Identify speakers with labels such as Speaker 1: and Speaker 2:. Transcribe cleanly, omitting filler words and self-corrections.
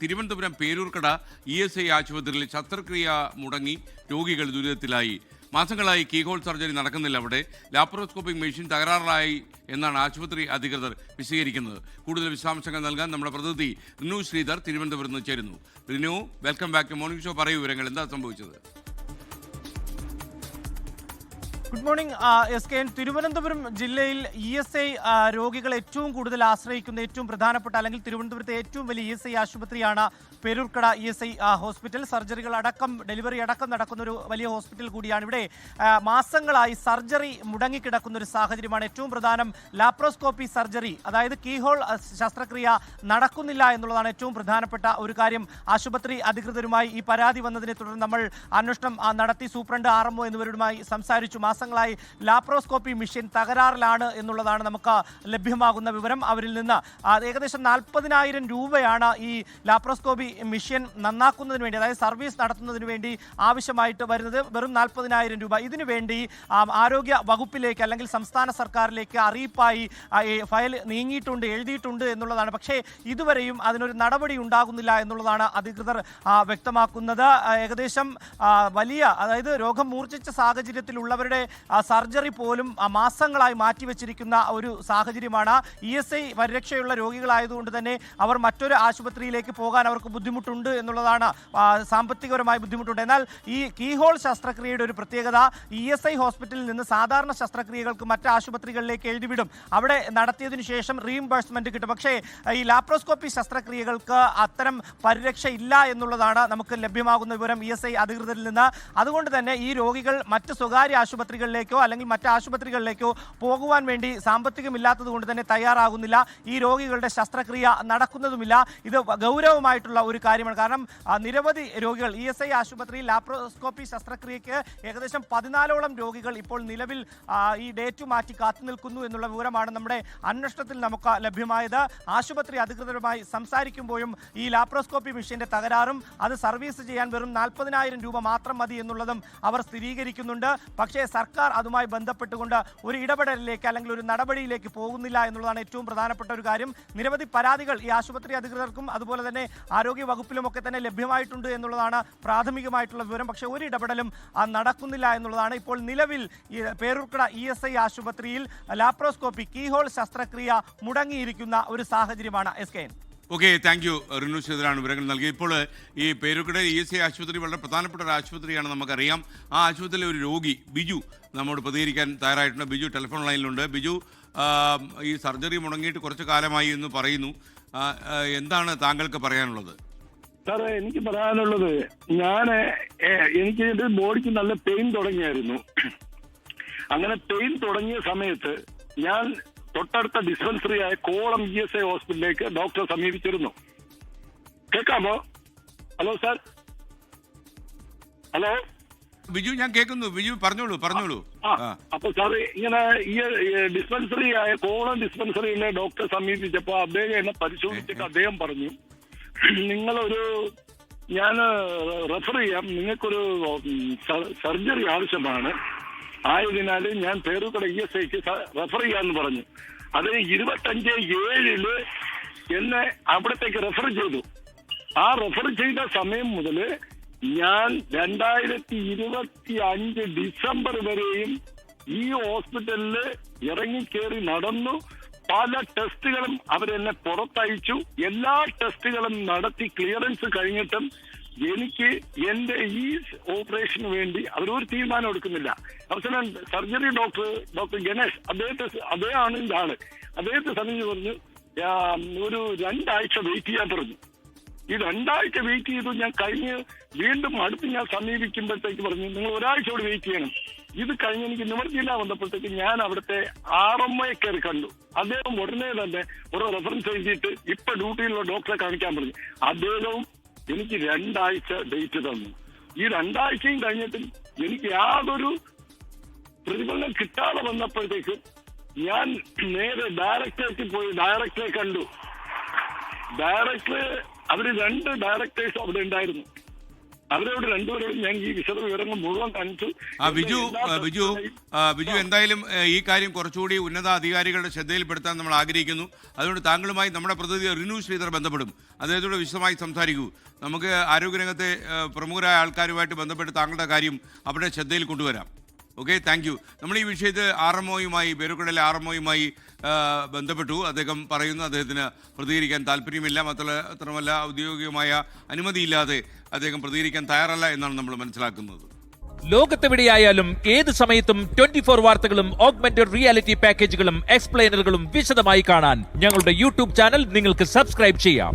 Speaker 1: Thiruvananthapuram Peroorkada ESI ആശുപത്രിയിൽ ശസ്ത്രക്രിയ മുടങ്ങി രോഗികൾ ദുരിതത്തിലായി. മാസങ്ങളായി കീഹോൾ സർജറി നടക്കുന്നില്ല. അവിടെ ലാപ്രോസ്കോപ്പിക് മെഷീൻ തകരാറിലായി എന്നാണ് ആശുപത്രി അധികൃതർ വിശദീകരിക്കുന്നത്. കൂടുതൽ വിശദാംശങ്ങൾ നൽകാൻ നമ്മുടെ പ്രതിനിധി റിനു ശ്രീധർ തിരുവനന്തപുരത്ത് നിന്ന് ചേരുന്നു. Rinu, welcome back to morning show. പറയൂ വിവരങ്ങൾ, എന്താ സംഭവിച്ചത്?
Speaker 2: Good morning SKN. തിരുവനന്തപുരം ജില്ലയിൽ ESI രോഗികൾ ഏറ്റവും കൂടുതൽ ആശ്രയിക്കുന്ന ഏറ്റവും പ്രധാനപ്പെട്ട അല്ലെങ്കിൽ തിരുവനന്തപുരത്തെ ഏറ്റവും വലിയ ESI ആശുപത്രിയാണ് പേരൂർക്കട ESI ഹോസ്പിറ്റൽ. സർജറികൾ അടക്കം ഡെലിവറി അടക്കം നടക്കുന്ന ഒരു വലിയ ഹോസ്പിറ്റൽ കൂടിയാണ്. ഇവിടെ മാസങ്ങളായി സർജറി മുടങ്ങിക്കിടക്കുന്ന ഒരു സാഹചര്യമാണ്. ഏറ്റവും പ്രധാനം ലാപ്രോസ്കോപ്പി സർജറി, അതായത് കീഹോൾ ശസ്ത്രക്രിയ നടക്കുന്നില്ല എന്നുള്ളതാണ് ഏറ്റവും പ്രധാനപ്പെട്ട ഒരു കാര്യം. ആശുപത്രി അധികൃതരുമായി ഈ പരാതി വന്നതിനെ തുടർന്ന് നമ്മൾ അന്വേഷണം നടത്തി. സൂപ്രണ്ട് RMO എന്നിവരുമായി സംസാരിച്ചു. മാസങ്ങളായി ലാപ്രോസ്കോപ്പി മെഷീൻ തകരാറിലാണ് എന്നുള്ളതാണ് നമുക്ക് ലഭ്യമാകുന്ന വിവരം. അവരിൽ നിന്ന് ഏകദേശം 40,000 രൂപയാണ് ഈ ലാപ്രോസ്കോപ്പി മെഷീൻ നന്നാക്കുന്നതിന് വേണ്ടി, അതായത് സർവീസ് നടത്തുന്നതിന് വേണ്ടി ആവശ്യമായിട്ട് വരുന്നത്. വെറും 40,000 രൂപ. ഇതിനു വേണ്ടി ആരോഗ്യ വകുപ്പിലേക്ക് അല്ലെങ്കിൽ സംസ്ഥാന സർക്കാരിലേക്ക് അറിയിപ്പായി ഫയൽ നീങ്ങിയിട്ടുണ്ട്, എഴുതിയിട്ടുണ്ട് എന്നുള്ളതാണ്. പക്ഷേ ഇതുവരെയും അതിനൊരു നടപടി ഉണ്ടാകുന്നില്ല എന്നുള്ളതാണ് അധികൃതർ വ്യക്തമാക്കുന്നത്. ഏകദേശം വലിയ, അതായത് രോഗം മൂർച്ഛിച്ച സാഹചര്യത്തിലുള്ളവരുടെ സർജറി പോലും മാസങ്ങളായി മാറ്റിവെച്ചിരിക്കുന്ന ഒരു സാഹചര്യമാണ്. ESI പരിരക്ഷയുള്ള രോഗികളായതുകൊണ്ട് തന്നെ അവർ മറ്റൊരു ആശുപത്രിയിലേക്ക് പോകാൻ അവർക്ക് ബുദ്ധിമുട്ടുണ്ട് എന്നുള്ളതാണ്. സാമ്പത്തികപരമായ ബുദ്ധിമുട്ടുണ്ട്. എന്നാൽ ഈ കീഹോൾ ശസ്ത്രക്രിയയുടെ ഒരു പ്രത്യേകത, ESI ഹോസ്പിറ്റലിൽ നിന്ന് സാധാരണ ശസ്ത്രക്രിയകൾക്ക് മറ്റ് ആശുപത്രികളിലേക്ക് എഴുതിവിടും. അവിടെ നടത്തിയതിനു ശേഷം റീഇംബേഴ്സ്മെന്റ് കിട്ടും. പക്ഷേ ഈ ലാപ്രോസ്കോപ്പി ശസ്ത്രക്രിയകൾക്ക് അത്തരം പരിരക്ഷ ഇല്ല എന്നുള്ളതാണ് നമുക്ക് ലഭ്യമാകുന്ന വിവരം ESI അധികൃതരിൽ നിന്ന്. അതുകൊണ്ട് തന്നെ ഈ രോഗികൾ മറ്റ് സ്വകാര്യ ആശുപത്രികളിലേക്കോ അല്ലെങ്കിൽ മറ്റ് ആശുപത്രികളിലേക്കോ പോകുവാൻ വേണ്ടി സാമ്പത്തികമില്ലാത്തത് കൊണ്ട് തന്നെ തയ്യാറാകുന്നില്ല. ഈ രോഗികളുടെ ശസ്ത്രക്രിയ നടക്കുന്നതുമില്ല. ഇത് ഗൗരവമായിട്ടുള്ള ഒരു കാര്യമാണ്. കാരണം നിരവധി രോഗികൾ ESI ആശുപത്രിയിൽ ലാപ്രോസ്കോപ്പി ശസ്ത്രക്രിയയ്ക്ക് ഏകദേശം 14ഓളം രോഗികൾ ഇപ്പോൾ നിലവിൽ ഈ ഡേറ്റ് മാറ്റി കാത്തു നിൽക്കുന്നു എന്നുള്ള വിവരമാണ് നമ്മുടെ അന്വേഷണത്തിൽ നമുക്ക് ലഭ്യമായത്. ആശുപത്രി അധികൃതരുമായി സംസാരിക്കുമ്പോഴും ഈ ലാപ്രോസ്കോപ്പി മെഷീന്റെ തകരാറും അത് സർവീസ് ചെയ്യാൻ വെറും 40,000 രൂപ മാത്രം മതി എന്നുള്ളതും അവർ സ്ഥിരീകരിക്കുന്നുണ്ട്. പക്ഷേ സർക്കാർ അതുമായി ബന്ധപ്പെട്ടുകൊണ്ട് ഒരു ഇടപെടലിലേക്ക് അല്ലെങ്കിൽ ഒരു നടപടിയിലേക്ക് പോകുന്നില്ല എന്നുള്ളതാണ് ഏറ്റവും പ്രധാനപ്പെട്ട ഒരു കാര്യം. നിരവധി പരാതികൾ ഈ ആശുപത്രി അധികൃതർക്കും അതുപോലെ തന്നെ ആരോഗ്യ വകുപ്പിലും ഒക്കെ തന്നെ ലഭ്യമായിട്ടുണ്ട് എന്നുള്ളതാണ് പ്രാഥമികമായിട്ടുള്ള വിവരം. പക്ഷേ ഒരു ഇടപെടലും നടക്കുന്നില്ല എന്നുള്ളതാണ്. ഇപ്പോൾ നിലവിൽ പേരൂർക്കട ESI ആശുപത്രിയിൽ ലാപ്രോസ്കോപ്പി കീഹോൾ ശസ്ത്രക്രിയ മുടങ്ങിയിരിക്കുന്ന ഒരു സാഹചര്യമാണ്. SKN.
Speaker 1: Okay, thank you Rinu ശ്രീധരാണ് വിവരങ്ങൾ നൽകിയത്. ഇപ്പോൾ ഈ പേരൂർക്കട ESI ആശുപത്രി വളരെ പ്രധാനപ്പെട്ട ഒരു ആശുപത്രിയാണ്, നമുക്കറിയാം. ആ ആശുപത്രിയിലെ ഒരു രോഗി ബിജു നമ്മോട് പ്രതികരിക്കാൻ തയ്യാറായിട്ടുണ്ട്. ബിജു ടെലിഫോൺ ലൈനിലുണ്ട്. ബിജു, ഈ സർജറി മുടങ്ങിയിട്ട് കുറച്ച് കാലമായി എന്ന് പറയുന്നു. എന്താണ് താങ്കൾക്ക് പറയാനുള്ളത്?
Speaker 3: സാറേ, എനിക്ക് പറയാനുള്ളത്, എനിക്ക് എൻ്റെ ബോഡിക്ക് നല്ല പെയിൻ തുടങ്ങിയായിരുന്നു. അങ്ങനെ പെയിൻ തുടങ്ങിയ സമയത്ത് ഞാൻ തൊട്ടടുത്ത ഡിസ്പെൻസറി ആയ കോളം ESI ഹോസ്പിറ്റലിലേക്ക് ഡോക്ടറെ സമീപിച്ചിരുന്നു. കേൾക്കാമോ? ഹലോ സാർ, ഹലോ
Speaker 1: ബിജു, ഞാൻ കേൾക്കുന്നു. ബിജു പറഞ്ഞോളൂ.
Speaker 3: അപ്പൊ സാറ് ഇങ്ങനെ ഈ ഡിസ്പെൻസറി ആയ കോളം ഡിസ്പെൻസറിയിലെ ഡോക്ടറെ സമീപിച്ചപ്പോ അദ്ദേഹം എന്നെ പരിശോധിച്ചിട്ട് അദ്ദേഹം പറഞ്ഞു, ഞാൻ റെഫർ ചെയ്യാം, നിങ്ങൾക്കൊരു സർജറി ആവശ്യമാണ്, ആയതിനാൽ ഞാൻ പേരൂർക്കട ESIക്ക് റെഫർ ചെയ്യാന്ന് പറഞ്ഞു. അത് 25/7 എന്നെ അവിടത്തേക്ക് റെഫർ ചെയ്തു. ആ റെഫർ ചെയ്ത സമയം മുതൽ ഞാൻ 2025 ഡിസംബർ വരെയും ഈ ഹോസ്പിറ്റലിൽ ഇറങ്ങിക്കേറി നടന്നു. പല ടെസ്റ്റുകളും അവരെന്നെ പുറത്തയച്ചു. എല്ലാ ടെസ്റ്റുകളും നടത്തി ക്ലിയറൻസ് കഴിഞ്ഞിട്ടും എനിക്ക് എന്റെ ഈ ഓപ്പറേഷന് വേണ്ടി അവരൊരു തീരുമാനം എടുക്കുന്നില്ല. അവസാനം സർജറി ഡോക്ടർ ഗണേഷ്, അദ്ദേഹമാണ് ഇതിന്റെ ആള്. അദ്ദേഹത്തെ സമീപിച്ച് പറഞ്ഞു, ഒരു 2 ആഴ്ച വെയിറ്റ് ചെയ്യാൻ പറഞ്ഞു. ഈ 2 ആഴ്ച വെയിറ്റ് ചെയ്തു. ഞാൻ കഴിഞ്ഞ് വീണ്ടും അടുത്ത് ഞാൻ സമീപിക്കുമ്പോഴത്തേക്ക് പറഞ്ഞു, നിങ്ങൾ 1 ആഴ്ച കൂടി വെയിറ്റ് ചെയ്യണം. ഇത് കഴിഞ്ഞ് എനിക്ക് നിവൃത്തിയില്ല വന്നപ്പോഴത്തേക്ക് ഞാൻ അവിടുത്തെ RMO കയറി കണ്ടു. അദ്ദേഹം ഉടനെ തന്നെ ഒരു റെഫറൻസ് എഴുതിയിട്ട് ഇപ്പൊ ഡ്യൂട്ടിയിലുള്ള ഡോക്ടറെ കാണിക്കാൻ പറഞ്ഞു. അദ്ദേഹവും എനിക്ക് 2 ആഴ്ച ഡേറ്റ് തന്നു. ഈ 2 ആഴ്ചയും കഴിഞ്ഞിട്ടും എനിക്ക് യാതൊരു പ്രതിഫലനം കിട്ടാതെ വന്നപ്പോഴത്തേക്ക് ഞാൻ നേരെ ഡയറക്ടറേറ്റിൽ പോയി ഡയറക്ടറെ കണ്ടു. അവര് 2 ഡയറക്ടേഴ്സ് അവിടെ ഉണ്ടായിരുന്നു. അവരോട് രണ്ടുപേരോടും ഞാൻ ഈ വിശദ വിവരങ്ങൾ മുഴുവൻ കാണിച്ചു.
Speaker 1: ബിജു എന്തായാലും ഈ കാര്യം കുറച്ചുകൂടി ഉന്നത അധികാരികളുടെ ശ്രദ്ധയിൽപ്പെടുത്താൻ നമ്മൾ ആഗ്രഹിക്കുന്നു. അതുകൊണ്ട് താങ്കളുമായി നമ്മുടെ പ്രതിനിധി റിനു ശ്രീധർ ബന്ധപ്പെടും. അദ്ദേഹത്തോട് വിശദമായി സംസാരിക്കൂ. നമുക്ക് ആരോഗ്യരംഗത്തെ പ്രമുഖരായ ആൾക്കാരുമായിട്ട് ബന്ധപ്പെട്ട് താങ്കളുടെ കാര്യം അവിടെ ശ്രദ്ധയിൽ കൊണ്ടുവരാം. Okay, thank U. നമ്മൾ ഈ വിഷയത്തിൽ ആർഎംഒയുമായി, പേരുക്കടയിലെ ആർഎംഒയുമായി ബന്ധപ്പെട്ടു. അദ്ദേഹം പറയുന്നു അദ്ദേഹത്തിന് പ്രതികരിക്കാൻ താല്പര്യമില്ല, മാത്രമല്ല ഔദ്യോഗികമായ അനുമതിയില്ലാതെ അദ്ദേഹം പ്രതികരിക്കാൻ തയ്യാറല്ല എന്നാണ് നമ്മൾ മനസ്സിലാക്കുന്നത്.
Speaker 4: ലോകത്തെവിടെയായാലും ഏത് സമയത്തും 24 വാർത്തകളും ഓഗ്മെന്റഡ് റിയാലിറ്റി പാക്കേജുകളും എക്സ്പ്ലെയിനറുകളും വിശദമായി കാണാൻ ഞങ്ങളുടെ യൂട്യൂബ് ചാനൽ നിങ്ങൾക്ക് സബ്സ്ക്രൈബ് ചെയ്യാം.